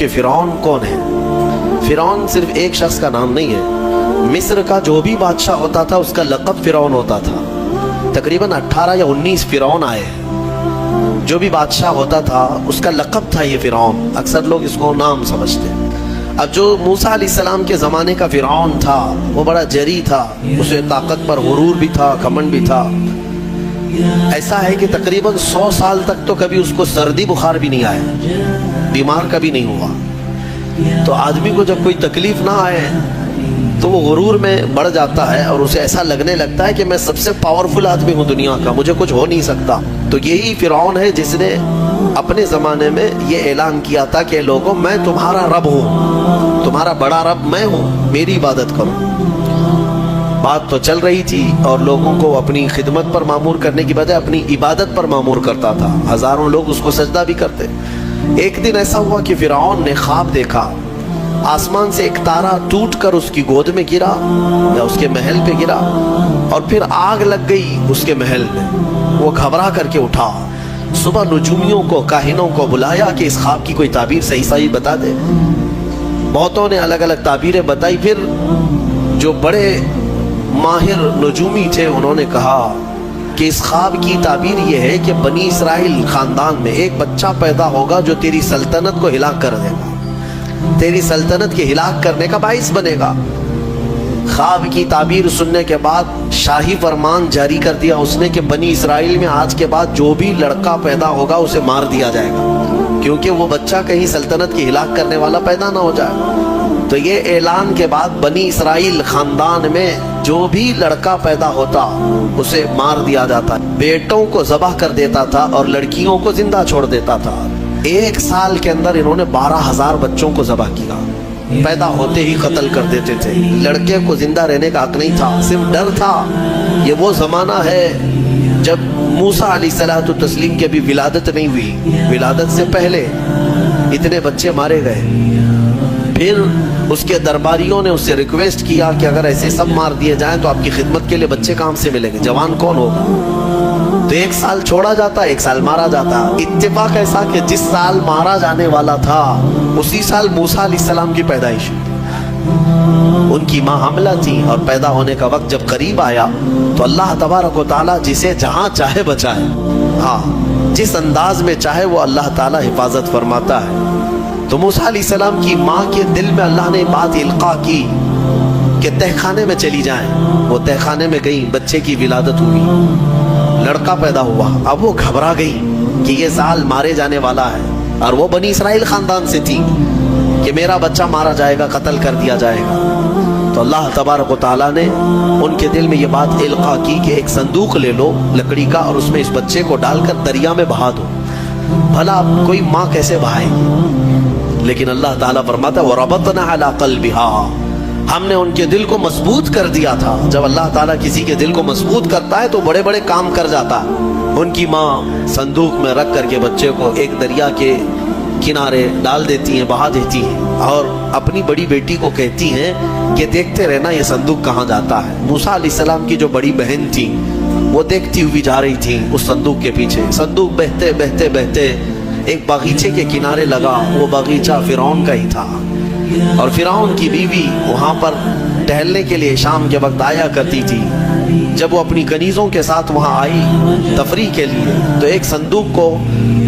کہ فرعون کون ہے۔ فرعون صرف ایک شخص کا نام نہیں ہے، مصر کا جو بھی بادشاہ ہوتا تھا اس کا لقب فرعون ہوتا تھا۔ تقریباً 18 یا 19 فرعون آئے، جو بھی بادشاہ ہوتا تھا اس کا لقب تھا یہ فرعون، اکثر لوگ اس کو نام سمجھتے ہیں۔ اب جو موسیٰ علیہ السلام کے زمانے کا فرعون تھا وہ بڑا جری تھا، اسے طاقت پر غرور بھی تھا، گھمنڈ بھی تھا۔ ایسا ہے کہ تقریباً 100 سال تک تو کبھی اس کو سردی بخار بھی نہیں آیا، بیمار کبھی نہیں ہوا۔ تو آدمی کو جب کوئی تکلیف نہ آئے تو وہ غرور میں بڑھ جاتا ہے اور اسے ایسا لگنے لگتا ہے کہ میں سب سے پاورفل آدمی ہوں دنیا کا، مجھے کچھ ہو نہیں سکتا۔ تو یہی فرعون ہے جس نے اپنے زمانے میں یہ اعلان کیا تھا کہ لوگوں میں تمہارا رب ہوں، تمہارا بڑا رب میں ہوں، میری عبادت کرو۔ بات تو چل رہی تھی اور لوگوں کو اپنی خدمت پر معمور کرنے کی بجائے اپنی عبادت پر معمور کرتا تھا، ہزاروں لوگ اس کو سجدہ بھی کرتے۔ ایک دن ایسا ہوا کہ فرعون نے خواب دیکھا، آسمان سے ایک تارا ٹوٹ کر اس کی گود میں گرا یا اس کے محل پہ گرا اور پھر آگ لگ گئی اس کے محل میں۔ وہ گھبرا کر کے اٹھا، صبح نجومیوں کو، کاہنوں کو بلایا کہ اس خواب کی کوئی تعبیر صحیح بتا دے۔ بہتوں نے الگ الگ تعبیریں بتائی، پھر جو بڑے ماہر نجومی تھے انہوں نے کہا کہ اس خواب کی تعبیر یہ ہے کہ بنی اسرائیل خاندان میں ایک بچہ پیدا ہوگا جو تیری سلطنت کو ہلاک کر دے گا، تیری سلطنت کے ہلاک کرنے کا باعث بنے گا۔ خواب کی تعبیر سننے کے بعد شاہی فرمان جاری کر دیا اس نے کہ بنی اسرائیل میں آج کے بعد جو بھی لڑکا پیدا ہوگا اسے مار دیا جائے گا، کیونکہ وہ بچہ کہیں سلطنت کی ہلاک کرنے والا پیدا نہ ہو جائے۔ تو یہ اعلان کے بعد بنی اسرائیل خاندان میں جو بھی لڑکا پیدا ہوتا اسے مار دیا جاتا، بیٹوں کو ذبح کر دیتا تھا اور لڑکیوں کو زندہ چھوڑ دیتا تھا۔ 1 سال کے اندر انہوں نے 12,000 بچوں کو ذبح کیا، پیدا ہوتے ہی قتل کر دیتے تھے۔ لڑکے کو زندہ رہنے کا حق نہیں تھا، صرف ڈر تھا۔ یہ وہ زمانہ ہے جب موسیٰ علیہ الصلوۃ والتسلیم کی ابھی ولادت نہیں ہوئی، ولادت سے پہلے اتنے بچے مارے گئے۔ پھر اس کے درباریوں نے اس سے ریکویسٹ کیا کہ اگر ایسے سب مار دیے جائیں تو آپ کی خدمت کے لیے بچے کہاں سے ملیں گے، جوان کون ہوگا؟ تو 1 سال چھوڑا جاتا، 1 سال مارا جاتا۔ اتفاق ایسا کہ جس سال مارا جانے والا تھا اسی سال موسیٰ علیہ السلام کی پیدائش، ان کی ماں حاملہ تھی اور پیدا ہونے کا وقت جب قریب آیا تو اللہ تبارک و تعالیٰ جسے جہاں چاہے بچائے، ہاں جس انداز میں چاہے وہ اللہ تعالیٰ حفاظت فرماتا ہے۔ تو موسیٰ علیہ السلام کی ماں کے دل میں اللہ نے بات القا کی کہ تہ خانے میں چلی جائیں۔ وہ تہ خانے میں گئی، بچے کی ولادت ہوئی، لڑکا پیدا ہوا۔ اب وہ گھبرا گئی کہ یہ سال مارے جانے والا ہے، اور وہ بنی اسرائیل خاندان سے تھی کہ میرا بچہ مارا جائے گا، قتل کر دیا جائے گا۔ تو اللہ تبارک و تعالیٰ نے ان کے دل میں یہ بات القا کی کہ ایک صندوق لے لو لکڑی کا اور اس میں اس بچے کو ڈال کر دریا میں بہا دو۔ بھلا کوئی ماں کیسے بہائے گی؟ لیکن اللہ تعالیٰ فرماتا ہے وَرَبَطْنَا عَلَىٰ قَلْبِهَا، ہم نے ان کے دل کو مضبوط کر دیا تھا۔ جب اللہ تعالیٰ کسی کے دل کو مضبوط کرتا ہے تو بڑے بڑے کام کر جاتا ہے۔ ان کی ماں صندوق میں رکھ کر کے بچے کو ایک دریا کے کنارے ڈال دیتی ہیں، بہا دیتی ہیں، اور اپنی بڑی بیٹی کو کہتی ہیں کہ دیکھتے رہنا یہ صندوق کہاں جاتا ہے۔ موسیٰ علیہ السلام کی جو بڑی بہن تھی وہ دیکھتی ہوئی جا رہی تھی اس صندوق کے پیچھے۔ صندوق بہتے بہتے بہتے ایک باغیچے کے کنارے لگا، وہ باغیچہ فرعون کا ہی تھا، اور فرعون کی بیوی وہاں پر ٹہلنے کے لیے شام کے وقت آیا کرتی تھی۔ جب وہ اپنی کنیزوں کے ساتھ وہاں آئی تفریح کے لیے تو ایک صندوق کو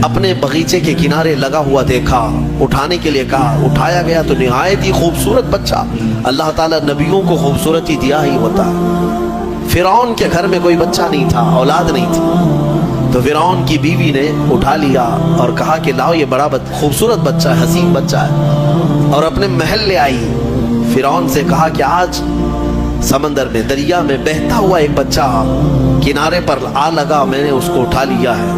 اپنے باغیچے کے کنارے لگا ہوا دیکھا، اٹھانے کے لیے کہا، اٹھایا گیا تو نہایت ہی خوبصورت بچہ۔ اللہ تعالیٰ نبیوں کو خوبصورتی دیا ہی ہوتا ہے۔ فرعون کے گھر میں کوئی بچہ نہیں تھا، اولاد نہیں تھی، تو فرعون کی بیوی نے اٹھا لیا اور کہا کہ لاؤ یہ بڑا خوبصورت بچہ ہے، حسین بچہ ہے، اور اپنے محل لے آئی۔ فرعون سے کہا کہ آج سمندر میں، دریا میں بہتا ہوا ایک بچہ کنارے پر آ لگا، میں نے اس کو اٹھا لیا ہے۔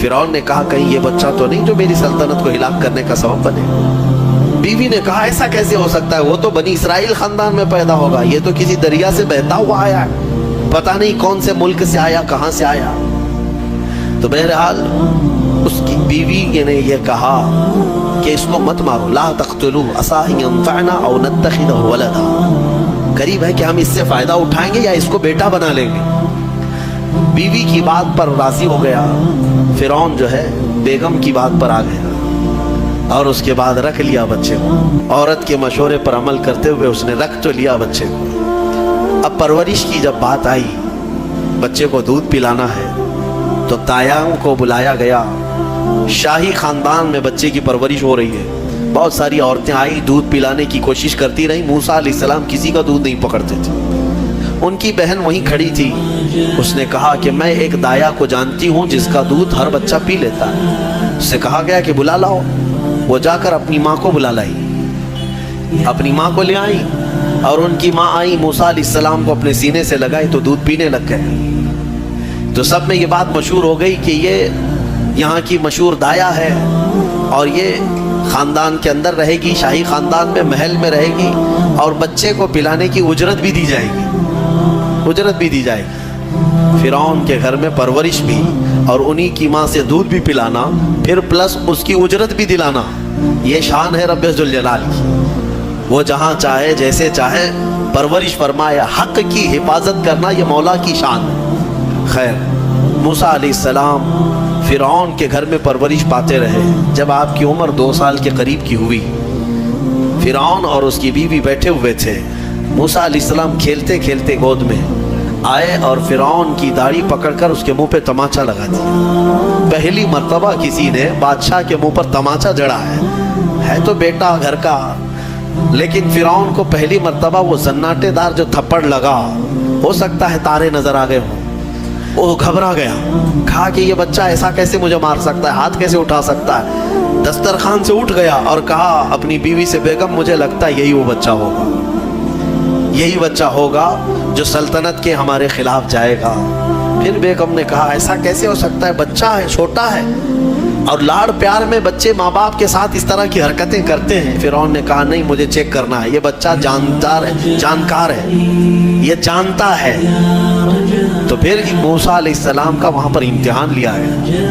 فرعون نے کہا کہیں یہ بچہ تو نہیں جو میری سلطنت کو ہلاک کرنے کا سبب بنے۔ بیوی نے کہا ایسا کیسے ہو سکتا ہے، وہ تو بنی اسرائیل خاندان میں پیدا ہوگا، یہ تو کسی دریا سے بہتا ہوا آیا ہے، پتہ نہیں کون سے ملک سے آیا، کہاں سے آیا۔ تو بہرحال اس کی بیوی نے یہ کہا کہ اس کو مت مارو، لا تقتلوه عسى ان ينفعنا او نتخذه ولدا، قریب ہے کہ ہم اس سے فائدہ اٹھائیں گے یا اس کو بیٹا بنا لیں گے۔ بیوی کی بات پر راضی ہو گیا، فرعون جو ہے بیگم کی بات پر آ گیا۔ اور اس کے بعد رکھ لیا بچے کو. عورت کے مشورے پر عمل کرتے ہوئے اس نے رکھ تو لیا بچے کو. اب پرورش کی جب بات آئی, بچے کو دودھ پلانا ہے, تو تایام کو بلایا گیا. شاہی خاندان میں بچے کی پرورش ہو رہی ہے. بہت ساری عورتیں آئی, دودھ پلانے کی کوشش کرتی رہی. موسیٰ علیہ السلام کسی کا دودھ نہیں پکڑتے تھے. ان کی بہن وہیں کھڑی تھی. اس نے کہا کہ میں ایک دایا کو جانتی ہوں جس کا دودھ ہر بچہ پی لیتا ہے. اس سے کہا گیا کہ بلا لاؤ. وہ جا کر اپنی ماں کو بلا لائی, اپنی ماں کو لے آئی, اور ان کی ماں آئی, موسیٰ علیہ السلام کو اپنے سینے سے لگائی تو دودھ پینے لگ گئے. تو سب میں یہ بات مشہور ہو گئی کہ یہ یہاں کی مشہور دایا ہے, اور یہ خاندان کے اندر رہے گی, شاہی خاندان میں محل میں رہے گی, اور بچے کو پلانے کی اجرت بھی دی جائے گی, اجرت بھی دی جائے گی. فرعون کے گھر میں پرورش بھی, اور انہی کی ماں سے دودھ بھی پلانا, پھر پلس اس کی اجرت بھی دلانا. یہ شان ہے رب ذوالجلال کی. وہ جہاں چاہے جیسے چاہے پرورش فرمائے. حق کی حفاظت کرنا یہ مولا کی شان ہے. خیر, موسیٰ علیہ السلام فرعون کے گھر میں پرورش پاتے رہے. جب آپ کی عمر 2 سال کے قریب کی ہوئی, فرعون اور اس کی بیوی بیٹھے ہوئے تھے. موسیٰ علیہ السلام کھیلتے کھیلتے گود میں آئے اور فرعون کی داڑھی پکڑ کر اس کے منہ پہ تماچا لگا دیا. پہلی مرتبہ کسی نے بادشاہ کے منہ پر تماچا جڑا ہے تو بیٹا گھر کا, لیکن فرعون کو پہلی مرتبہ وہ زناٹے دار جو تھپڑ لگا, ہو سکتا ہے تارے نظر آ گئے ہوں, وہ گھبرا گیا. کہا کہ یہ بچہ ایسا کیسے مجھے مار سکتا ہے, ہاتھ کیسے اٹھا سکتا ہے. دسترخوان سے اٹھ گیا اور کہا اپنی بیوی سے, بیگم مجھے لگتا ہے یہی وہ بچہ ہوگا, یہی بچہ ہوگا جو سلطنت کے ہمارے خلاف جائے گا. پھر بیگم نے کہا ایسا کیسے ہو سکتا ہے, بچہ ہے, چھوٹا ہے, اور لاڑ پیار میں بچے ماں باپ کے ساتھ اس طرح کی حرکتیں کرتے ہیں. فرعون نے کہا نہیں, مجھے چیک کرنا ہے, یہ بچہ جاندار ہے, جانکار ہے, یہ جانتا ہے. تو پھر موسیٰ علیہ السلام کا وہاں پر امتحان لیا ہے.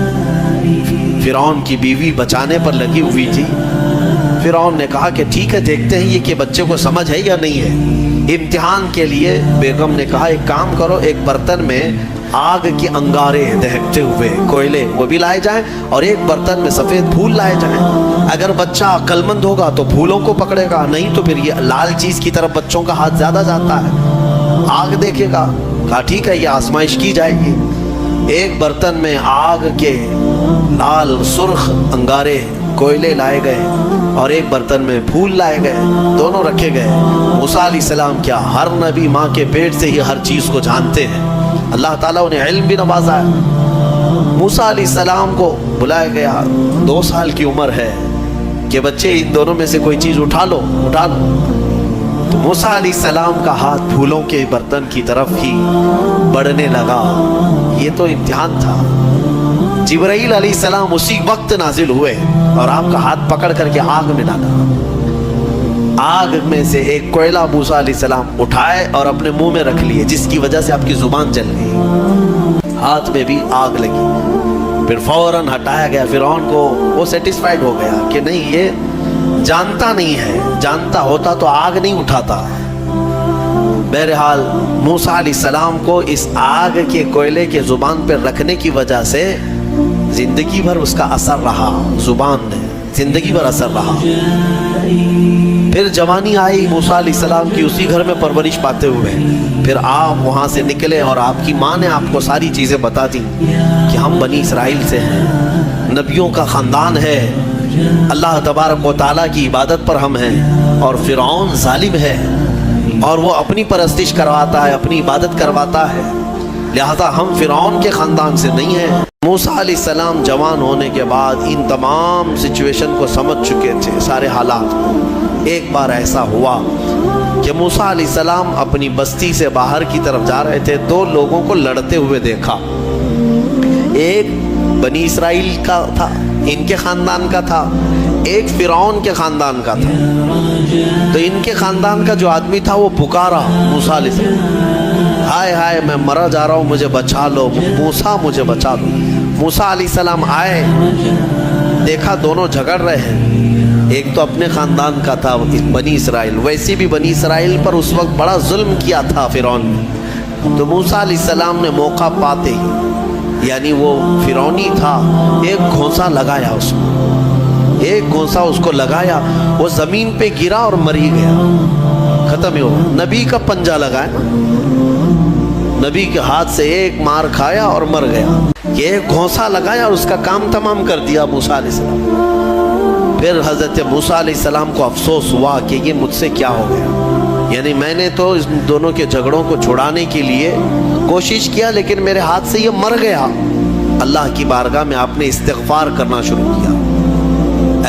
فرعون کی بیوی بچانے پر لگی ہوئی تھی. فرعون نے کہا کہ ٹھیک ہے, دیکھتے ہیں یہ کہ بچے کو سمجھ ہے یا نہیں ہے. امتحان کے لیے بیگم نے کہا ایک کام کرو, ایک برتن میں آگ کی انگارے دہکتے ہوئے کوئلے وہ بھی لائے جائیں, اور ایک برتن میں سفید پھول لائے جائیں. اگر بچہ عقل مند ہوگا تو پھولوں کو پکڑے گا, نہیں تو پھر یہ لال چیز کی طرف بچوں کا ہاتھ زیادہ جاتا ہے, آگ دیکھے گا. کہا ٹھیک ہے, یہ آزمائش کی جائے گی. ایک برتن میں آگ کے لال سرخ انگارے کوئلے لائے گئے, اور ایک برتن میں پھول لائے گئے, دونوں رکھے گئے. موسیٰ علیہ السلام کیا, ہر نبی ماں کے پیٹ سے ہی ہر چیز کو جانتے ہیں. اللہ تعالیٰ انہیں علم بھی نوازا ہے. موسیٰ علیہ السلام کو بلایا گیا, 2 سال کی عمر ہے, کہ بچے ان دونوں میں سے کوئی چیز اٹھا لو, اٹھا لو. تو موسیٰ علیہ السلام کا ہاتھ پھولوں کے برتن کی طرف ہی بڑھنے لگا. یہ تو امتحان تھا. جبرائیل علیہ السلام اسی وقت نازل ہوئے اور آپ کا ہاتھ پکڑ کر کے آگ میں ڈالا. آگ میں سے ایک کوئلہ موسیٰ علیہ السلام اٹھائے اور اپنے منہ میں رکھ لیے, جس کی وجہ سے آپ کی زبان جل گئی, ہاتھ میں بھی آگ لگی. پھر فوراً ہٹایا گیا. فرعون کو وہ سیٹسفائیڈ ہو گیا کہ نہیں, یہ جانتا نہیں ہے, جانتا ہوتا تو آگ نہیں اٹھاتا. بہرحال موسیٰ علیہ السلام کو اس آگ کے کوئلے کے زبان پر رکھنے کی وجہ سے زندگی بھر اس کا اثر رہا, زبان نے زندگی بھر اثر رہا. پھر جوانی آئی موسیٰ علیہ السلام کی, اسی گھر میں پرورش پاتے ہوئے. پھر آپ وہاں سے نکلے اور آپ کی ماں نے آپ کو ساری چیزیں بتا دی کہ ہم بنی اسرائیل سے ہیں, نبیوں کا خاندان ہے, اللہ تبارک و تعالیٰ کی عبادت پر ہم ہیں, اور فرعون ظالم ہے اور وہ اپنی پرستش کرواتا ہے, اپنی عبادت کرواتا ہے, لہذا ہم فرعون کے خاندان سے نہیں ہیں. موسیٰ علیہ السلام جوان ہونے کے بعد ان تمام سچویشن کو سمجھ چکے تھے, سارے حالات. ایک بار ایسا ہوا کہ موسیٰ علیہ السلام اپنی بستی سے باہر کی طرف جا رہے تھے, 2 لوگوں کو لڑتے ہوئے دیکھا. ایک بنی اسرائیل کا تھا, ان کے خاندان کا تھا, ایک فرعون کے خاندان کا تھا. تو ان کے خاندان کا جو آدمی تھا وہ پکارا موسیٰ علیہ السلام, ہائے ہائے میں مرا جا رہا ہوں, مجھے بچا لو, موسیٰ مجھے بچا لو. موسیٰ علیہ السلام آئے, دیکھا دونوں جھگڑ رہے ہیں. ایک تو اپنے خاندان کا تھا بنی اسرائیل, ویسے بھی بنی اسرائیل پر اس وقت بڑا ظلم کیا تھا فرعون نے. تو موسیٰ علیہ السلام نے موقع پاتے ہی, یعنی وہ فرعونی تھا, ایک گھونسا لگایا اس میں, ایک گھونسا اس کو لگایا، وہ زمین پہ گرا اور مر ہی گیا، ختم ہی ہوا۔ نبی کا پنجہ لگایا، نبی کے ہاتھ سے ایک مار کھایا اور مر گیا۔ یہ ایک گھونسا لگایا اور اس کا کام تمام کر دیا موسیٰ علیہ السلام۔ پھر حضرت موسیٰ علیہ السلام کو افسوس ہوا کہ یہ مجھ سے کیا ہو گیا، یعنی میں نے تو اس دونوں کے جھگڑوں کو چھڑانے کے لیے کوشش کیا لیکن میرے ہاتھ سے یہ مر گیا۔ اللہ کی بارگاہ میں آپ نے استغفار کرنا شروع کیا،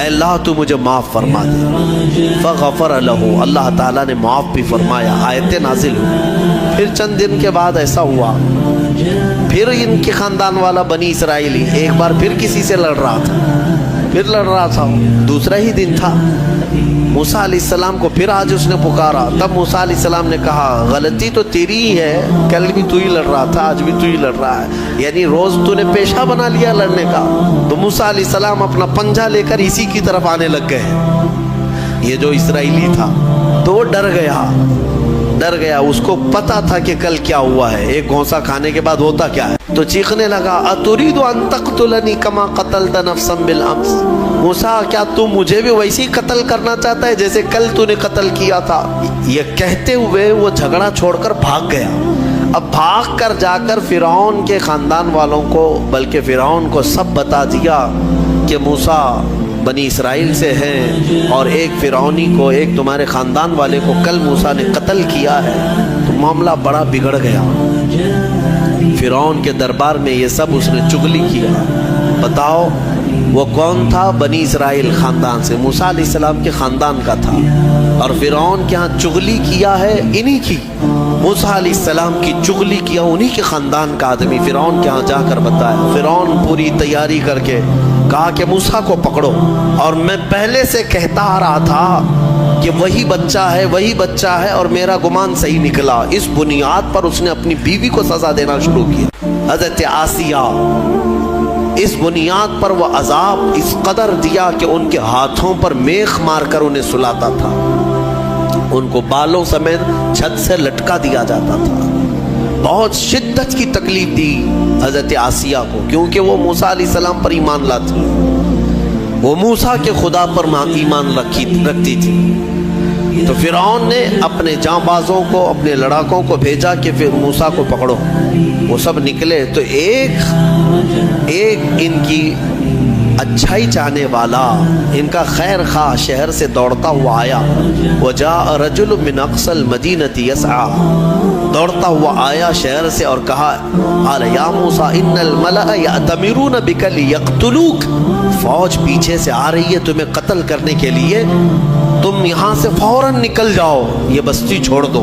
اے اللہ تو مجھے معاف فرما دے۔ فغفر لہ، اللہ تعالیٰ نے معاف بھی فرمایا، آیتیں نازل ہوئی۔ پھر چند دن کے بعد ایسا ہوا، پھر ان کے خاندان والا بنی اسرائیلی ایک بار پھر کسی سے لڑ رہا تھا، دوسرا ہی دن تھا۔ موسیٰ علیہ السلام کو پھر آج اس نے پکارا، تب موسیٰ علیہ السلام نے کہا غلطی تو تیری ہی ہے، کل بھی تو ہی لڑ رہا تھا، آج بھی تو ہی لڑ رہا ہے، یعنی روز تو نے پیشہ بنا لیا لڑنے کا۔ تو موسیٰ علیہ السلام اپنا پنجہ لے کر اسی کی طرف آنے لگ گئے۔ یہ جو اسرائیلی تھا تو وہ ڈر گیا، اس کو پتا تھا کہ کل کیا ہوا ہے، ایک گھونسا کھانے کے بعد ہوتا کیا ہے، تو چیخنے لگا اتريد ان تقتلني كما قتلت نفسا بالامس، موسیٰ کیا تو مجھے بھی ویسے ہی قتل کرنا چاہتا ہے جیسے کل تو نے قتل کیا تھا؟ یہ کہتے ہوئے وہ جھگڑا چھوڑ کر بھاگ گیا۔ اب بھاگ کر جا کر فرعون کے خاندان والوں کو، بلکہ فرعون کو سب بتا دیا کہ موسیٰ بنی اسرائیل سے ہیں اور ایک فرعونی کو، ایک تمہارے خاندان والے کو کل موسیٰ نے قتل کیا ہے۔ تو معاملہ بڑا بگڑ گیا، فرعون کے دربار میں یہ سب اس نے چغلی کیا۔ بتاؤ وہ کون تھا؟ بنی اسرائیل خاندان سے، موسیٰ علیہ السلام کے خاندان کا تھا، اور فرعون کے ہاں چغلی کیا ہے انہی کی، موسیٰ علیہ السلام کی چغلی کیا انہی کے خاندان کا آدمی فرعون کے ہاں جا کر بتایا۔ فرعون پوری تیاری کر کے کہا کہ موسیٰ کو پکڑو، اور میں پہلے سے کہتا آ رہا تھا کہ وہی بچہ ہے اور میرا گمان صحیح نکلا۔ اس بنیاد پر اس نے اپنی بیوی کو سزا دینا شروع کیا، حضرت آسیہ۔ اس بنیاد پر وہ عذاب اس قدر دیا کہ ان کے ہاتھوں پر میخ مار کر انہیں سلاتا تھا، ان کو بالوں سمیت چھت سے لٹکا دیا جاتا تھا۔ بہت شدت کی تکلیف دی حضرت آسیہ کو، کیونکہ وہ موسیٰ علیہ السلام پر ایمان لاتی، وہ موسیٰ کے خدا پر ایمان رکھتی تھی۔ تو فرعون نے اپنے جانبازوں کو، اپنے لڑاکوں کو بھیجا کہ پھر موسیٰ کو پکڑو۔ وہ سب نکلے تو ایک ان کی اچھائی چاہنے والا، ان کا خیر خواہ شہر سے دوڑتا ہوا آیا۔ وجاء رجل من اقصى المدینة يسعى، دوڑتا ہوا آیا شہر سے اور کہا قال یا موسیٰ ان الملأ یأتمرون بک لیقتلوک، فوج پیچھے سے آ رہی ہے تمہیں قتل کرنے کے لیے، تم یہاں سے فوراً نکل جاؤ، یہ بستی چھوڑ دو۔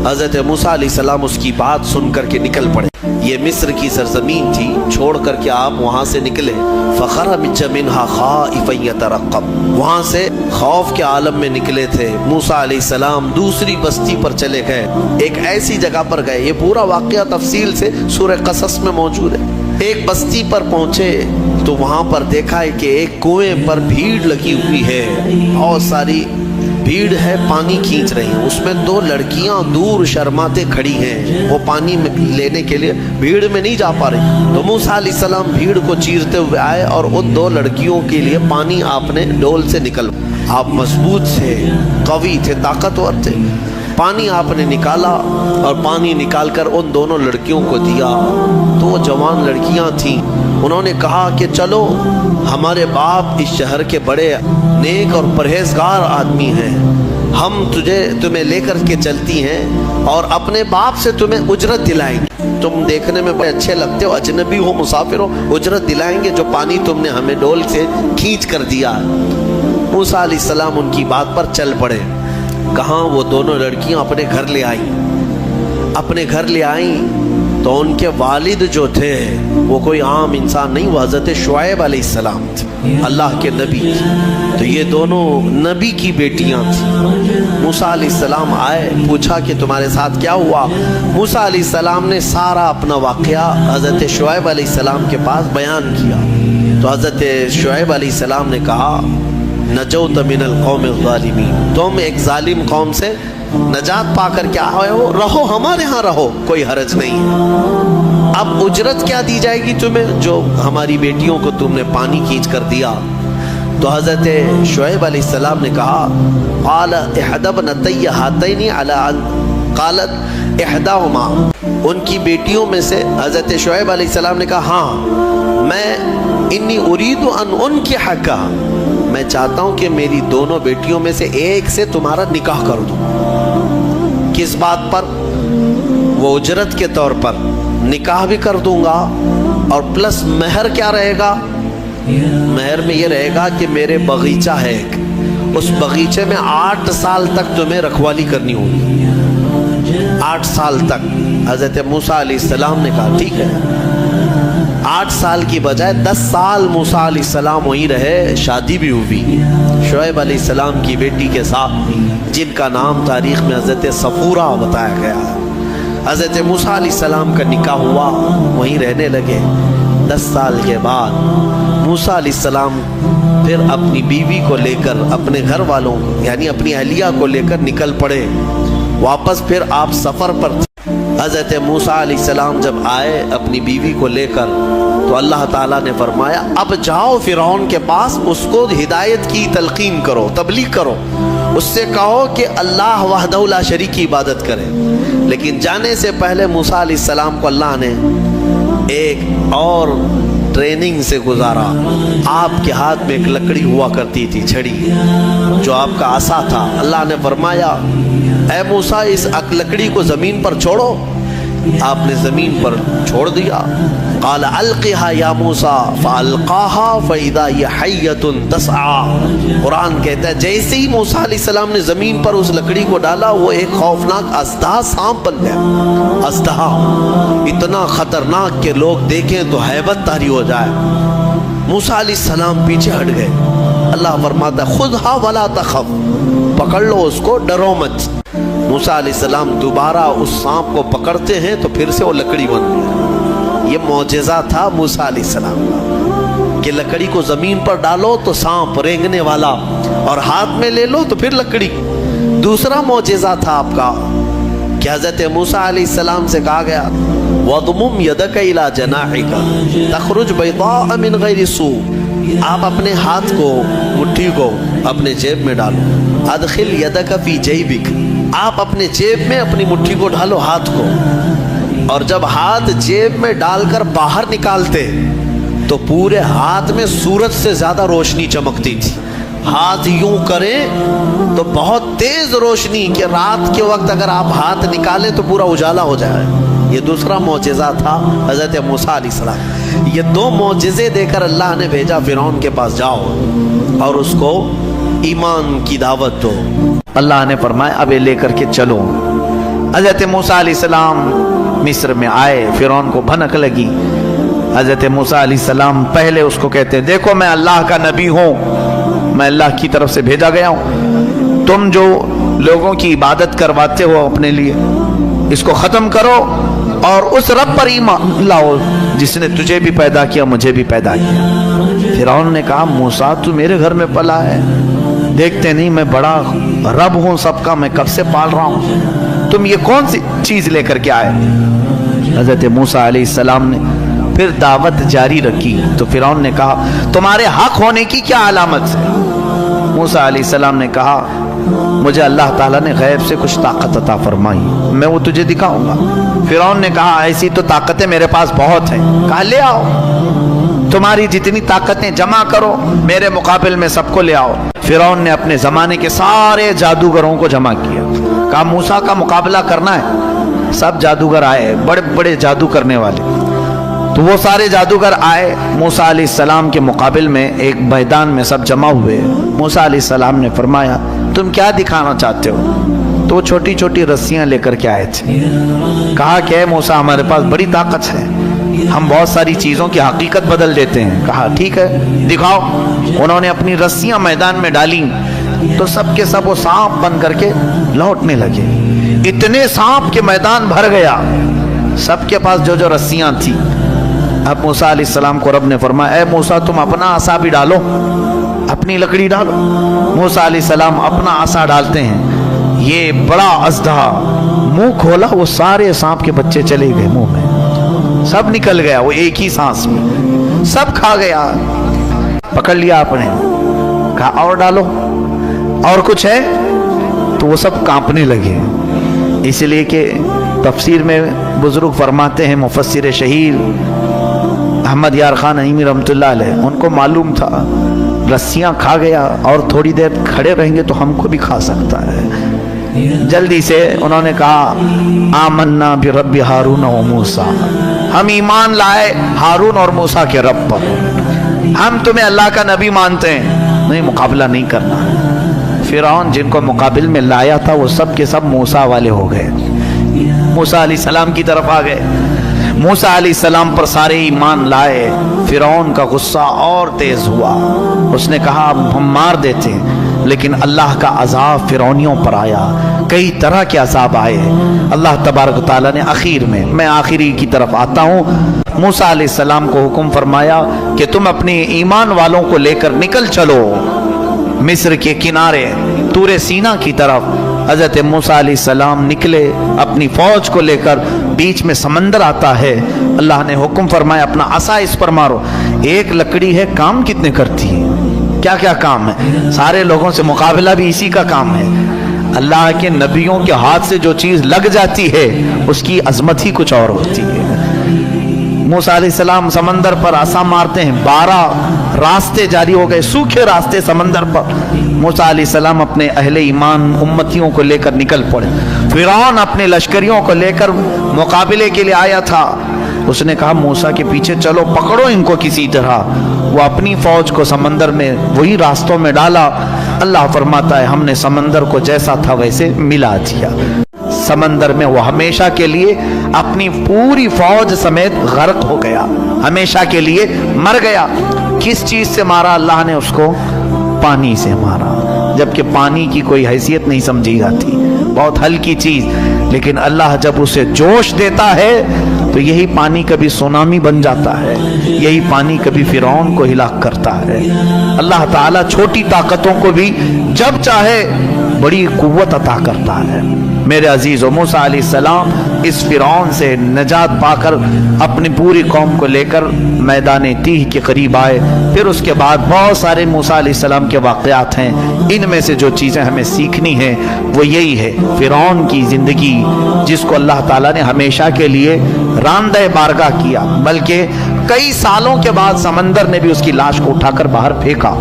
حضرت موسیٰ علیہ السلام اس کی بات سن کر کے نکل پڑے۔ یہ مصر کی سرزمین تھی، چھوڑ کر کے آپ وہاں سے نکلے۔ فخرج منها خائفا يترقب، وہاں سے خوف کے عالم میں نکلے تھے۔ موسیٰ علیہ السلام دوسری بستی پر چلے گئے، ایک ایسی جگہ پر گئے، یہ پورا واقعہ تفصیل سے سورہ قصص میں موجود ہے۔ ایک بستی پر پہنچے تو وہاں پر دیکھا ہے کہ ایک کنویں پر بھیڑ لگی ہوئی ہے، بہت ساری بھیڑ ہے، پانی کھینچ رہی ہیں، اس میں دو لڑکیاں دور شرماتے کھڑی ہیں، وہ پانی لینے کے لیے بھیڑ میں نہیں جا پا رہی۔ تو موسیٰ علیہ السلام بھیڑ کو چیرتے ہوئے آئے اور ان دو لڑکیوں کے لیے پانی آپ نے ڈول سے آپ مضبوط تھے، قوی تھے، طاقتور تھے، پانی آپ نے نکالا اور پانی نکال کر ان دونوں لڑکیوں کو دیا۔ تو وہ جوان لڑکیاں تھیں، انہوں نے کہا کہ چلو ہمارے باپ اس شہر کے بڑے نیک اور پرہیزگار آدمی ہیں، ہم تمہیں لے کر کے چلتی ہیں اور اپنے باپ سے تمہیں اجرت دلائیں گے، تم دیکھنے میں بڑے اچھے لگتے ہو، اجنبی ہو، مسافر ہو، اجرت دلائیں گے جو پانی تم نے ہمیں ڈول سے کھینچ کر دیا۔ موسیٰ علیہ السلام ان کی بات پر چل پڑے۔ کہاں وہ دونوں لڑکیاں اپنے گھر لے آئیں تو ان کے والد جو تھے وہ کوئی عام انسان نہیں، وہ حضرت شعیب علیہ السلام تھے، اللہ کے نبی تھے۔ تو یہ دونوں نبی کی بیٹیاں تھیں۔ موسیٰ علیہ السلام آئے، پوچھا کہ تمہارے ساتھ کیا ہوا؟ موسیٰ علیہ السلام نے سارا اپنا واقعہ حضرت شعیب علیہ السلام کے پاس بیان کیا۔ تو حضرت شعیب علیہ السلام نے کہا نجوت من القوم الظالمین، تم ایک ظالم قوم سے نجات پا کر کے آئے ہو، رہو ہمارے ہاں، رہو، کوئی حرج نہیں ہے۔ اب اجرت کیا دی جائے گی تمہیں جو ہماری بیٹیوں کو تم نے پانی کھینچ کر دیا؟ تو حضرت شعیب علیہ السلام نے کہا قال احدى ابنتي هاتين على ان قالت احداهما، ان کی بیٹیوں میں سے حضرت شعیب علیہ السلام نے کہا ہاں میں انی اريد ان انكحها، میں چاہتا ہوں کہ میری دونوں بیٹیوں میں سے ایک سے تمہارا نکاح کر دوں۔ کس بات پر؟ وہ اجرت کے طور پر نکاح بھی کر دوں گا، اور پلس مہر کیا رہے گا؟ مہر میں یہ رہے گا کہ میرے باغیچہ ہے ایک، اس باغیچے میں 8 سال تک تمہیں رکھوالی کرنی ہوگی، 8 سال تک۔ حضرت موسیٰ علیہ السلام نے کہا ٹھیک ہے۔ 8 سال کی بجائے 10 سال موسیٰ علیہ السلام وہیں رہے، شادی بھی ہوئی شعیب علیہ السلام کی بیٹی کے ساتھ، جن کا نام تاریخ میں حضرت صفورہ بتایا گیا ہے۔ حضرت موسیٰ علیہ السلام کا نکاح ہوا، وہیں رہنے لگے۔ 10 سال کے بعد موسیٰ علیہ السلام پھر اپنی بیوی کو لے کر، اپنے گھر والوں یعنی اپنی اہلیہ کو لے کر نکل پڑے واپس۔ پھر آپ سفر پر تھے۔ حضرت موسیٰ علیہ السلام جب آئے اپنی بیوی کو لے کر، تو اللہ تعالیٰ نے فرمایا اب جاؤ فرعون کے پاس، اس کو ہدایت کی تلقین کرو، تبلیغ کرو، اس سے کہو کہ اللہ وحدہ لا شریک کی عبادت کرے۔ لیکن جانے سے پہلے موسیٰ علیہ السلام کو اللہ نے ایک اور ٹریننگ سے گزارا۔ آپ کے ہاتھ میں ایک لکڑی ہوا کرتی تھی، چھڑی، جو آپ کا عصا تھا۔ اللہ نے فرمایا اے موسیٰ اس لکڑی کو زمین پر چھوڑو۔ آپ نے زمین پر چھوڑ دیا۔ قال القها یا موسیٰ فالقاها فاذا هي حیۃ تسعى۔ قرآن کہتا ہے جیسے ہی موسیٰ علیہ السلام نے زمین پر اس لکڑی کو ڈالا، وہ ایک خوفناک اژدہا سانپ بن گیا۔ اژدہا اتنا خطرناک کہ لوگ دیکھیں تو ہیبت طاری ہو جائے۔ موسیٰ علیہ السلام پیچھے ہٹ گئے۔ اللہ فرماتا ہے خذها ولا تخف، پکڑ لو اس کو، ڈرو مت۔ موسیٰ علیہ السلام دوبارہ اس سانپ کو پکڑتے ہیں تو پھر سے وہ لکڑی بن گئی۔ یہ معجزہ تھا موسیٰ علیہ السلام کا کہ لکڑی کو زمین پر ڈالو تو سانپ رینگنے والا، اور ہاتھ میں لے لو تو پھر لکڑی۔ دوسرا معجزہ تھا آپ کا کہ حضرت موسیٰ علیہ السلام سے کہا گیا وَضْمُمْ يَدَكَ إِلَى جَنَاحِكَ تَخْرُجْ بَيْضَاءَ مِنْ غَيْرِ سُوءٍ، آپ اپنے ہاتھ کو، مٹھی کو اپنے جیب میں ڈالو۔ اَدْخِلْ يَدَكَ فِي جَيْبِكَ، آپ اپنے جیب میں اپنی مٹھی کو ڈالو، ہاتھ کو، اور جب ہاتھ جیب میں ڈال کر باہر نکالتے تو پورے ہاتھ میں سورج سے زیادہ روشنی چمکتی تھی۔ ہاتھ یوں کریں تو بہت تیز روشنی کہ رات کے وقت اگر آپ ہاتھ نکالیں تو پورا اجالا ہو جائے۔ یہ دوسرا معجزہ تھا حضرت موسیٰ علیہ السلام۔ یہ 2 معجزے دے کر اللہ نے بھیجا فرعون کے پاس، جاؤ اور اس کو ایمان کی دعوت دو۔ اللہ نے فرمایا اب یہ لے کر کے چلو۔ حضرت موسیٰ علیہ السلام مصر میں آئے، فرعون کو بھنک لگی۔ حضرت موسیٰ علیہ السلام پہلے اس کو کہتے ہیں دیکھو میں اللہ کا نبی ہوں، میں اللہ کی طرف سے بھیجا گیا ہوں، تم جو لوگوں کی عبادت کرواتے ہو اپنے لیے اس کو ختم کرو اور اس رب پر ایمان لاؤ جس نے تجھے بھی پیدا کیا مجھے بھی پیدا کیا۔ فرعون نے کہا موسیٰ تو میرے گھر میں پلا ہے، دیکھتے نہیں میں بڑا رب ہوں سب کا، میں کب سے پال رہا ہوں، تم یہ کون سی چیز لے کر کے آئے؟ حضرت موسیٰ علیہ السلام نے پھر دعوت جاری رکھی تو فرعون نے کہا تمہارے حق ہونے کی کیا علامت ہے؟ موسیٰ علیہ السلام نے کہا مجھے اللہ تعالیٰ نے غیب سے کچھ طاقت عطا فرمائی، میں وہ تجھے دکھاؤں گا۔ فرعون نے کہا ایسی تو طاقتیں میرے پاس بہت ہیں۔ کہا لے آؤ، تمہاری جتنی طاقتیں جمع کرو میرے مقابل میں سب کو لے آؤ۔ فرعون نے اپنے زمانے کے سارے جادوگروں کو جمع کیا، کہا موسیٰ کا مقابلہ کرنا ہے۔ سب جادوگر آئے، بڑے بڑے جادو کرنے والے، تو وہ سارے جادوگر آئے موسیٰ علیہ السلام کے مقابل میں ایک میدان میں سب جمع ہوئے۔ موسیٰ علیہ السلام نے فرمایا تم کیا دکھانا چاہتے ہو؟ تو وہ چھوٹی چھوٹی رسیاں لے کر کے آئے تھے۔ کہا کہ اے موسیٰ ہمارے پاس بڑی طاقت ہے، ہم بہت ساری چیزوں کی حقیقت بدل دیتے ہیں۔ کہا ٹھیک ہے دکھاؤ۔ انہوں نے اپنی رسیاں میدان میں ڈالیں تو سب کے سب وہ سانپ بن کر کے لوٹنے لگے۔ اتنے سانپ کے میدان بھر گیا، سب کے پاس جو جو رسیاں تھیں۔ اب موسیٰ علیہ السلام کو رب نے فرمایا اے موسیٰ تم اپنا عصا بھی ڈالو، اپنی لکڑی ڈالو۔ موسیٰ علیہ السلام اپنا عصا ڈالتے ہیں، یہ بڑا اژدہا منہ کھولا، وہ سارے سانپ کے بچے چلے گئے منہ میں، سب نکل گیا، وہ ایک ہی سانس میں سب کھا گیا، پکڑ لیا آپ نے۔ کہا اور ڈالو، اور کچھ ہے؟ تو وہ سب کانپنے لگے، اس لیے کہ تفسیر میں بزرگ فرماتے ہیں، مفسر شہیر احمد یار خان نعیمی رحمۃ اللہ علیہ، ان کو معلوم تھا رسیاں کھا گیا اور تھوڑی دیر کھڑے رہیں گے تو ہم کو بھی کھا سکتا ہے۔ جلدی سے انہوں نے کہا آمنا برب ہارون و موسیٰ، ہم ایمان لائے ہارون اور موسیٰ کے رب پر، ہم تمہیں اللہ کا نبی مانتے ہیں، نہیں مقابلہ نہیں کرنا۔ فرعون جن کو مقابل میں لایا تھا وہ سب کے سب موسیٰ والے ہو گئے، موسیٰ علیہ السلام کی طرف آ گئے، موسیٰ علیہ السلام پر سارے ایمان لائے۔ فرعون کا غصہ اور تیز ہوا، اس نے کہا ہم مار دیتے، لیکن اللہ کا عذاب فرعونیوں پر آیا، کئی طرح کے عذاب آئے۔ اللہ تبارک و تعالیٰ نے آخر میں آخری کی طرف آتا ہوں، موسیٰ علیہ السلام کو حکم فرمایا کہ تم اپنے ایمان والوں کو لے کر نکل چلو مصر کے کنارے طور سینا کی طرف۔ حضرت موسیٰ علیہ السلام نکلے اپنی فوج کو لے کر، بیچ میں سمندر آتا ہے، اللہ نے حکم فرمایا اپنا عصا اس پر مارو۔ ایک لکڑی ہے، کام کتنے کرتی ہے، کیا کیا کام ہے، سارے لوگوں سے مقابلہ بھی اسی کا کام ہے۔ اللہ کے نبیوں کے ہاتھ سے جو چیز لگ جاتی ہے اس کی عظمت ہی کچھ اور ہوتی ہے۔ موسیٰ علیہ السلام سمندر پر عصا مارتے ہیں، 12 راستے جاری ہو گئے، سوکھے راستے سمندر پر۔ موسیٰ علیہ السلام اپنے اہل ایمان امتیوں کو لے کر نکل پڑے۔ فرعون اپنے لشکریوں کو لے کر مقابلے کے لیے آیا تھا، اس نے کہا موسیٰ کے پیچھے چلو، پکڑو ان کو کسی طرح۔ وہ اپنی فوج کو سمندر میں وہی راستوں میں ڈالا۔ اللہ فرماتا ہے ہم نے سمندر کو جیسا تھا ویسے ملا دیا، سمندر میں وہ ہمیشہ کے لیے اپنی پوری فوج سمیت غرق ہو گیا، ہمیشہ کے لیے مر گیا۔ کس چیز سے مارا اللہ نے اس کو؟ پانی سے مارا، جبکہ پانی کی کوئی حیثیت نہیں سمجھی جاتی، بہت ہلکی چیز، لیکن اللہ جب اسے جوش دیتا ہے تو یہی پانی کبھی سونامی بن جاتا ہے، یہی پانی کبھی فرعون کو ہلاک کرتا ہے۔ اللہ تعالیٰ چھوٹی طاقتوں کو بھی جب چاہے بڑی قوت عطا کرتا ہے۔ میرے عزیزو، موسیٰ علیہ السلام اس فرعون سے نجات پا کر اپنی پوری قوم کو لے کر میدان تیہ کے قریب آئے۔ پھر اس کے بعد بہت سارے موسیٰ علیہ السلام کے واقعات ہیں، ان میں سے جو چیزیں ہمیں سیکھنی ہیں وہ یہی ہے، فرعون کی زندگی جس کو اللہ تعالیٰ نے ہمیشہ کے لیے راندہ بارگاہ کیا، بلکہ کئی سالوں کے بعد سمندر نے بھی اس کی لاش کو اٹھا کر باہر پھینکا۔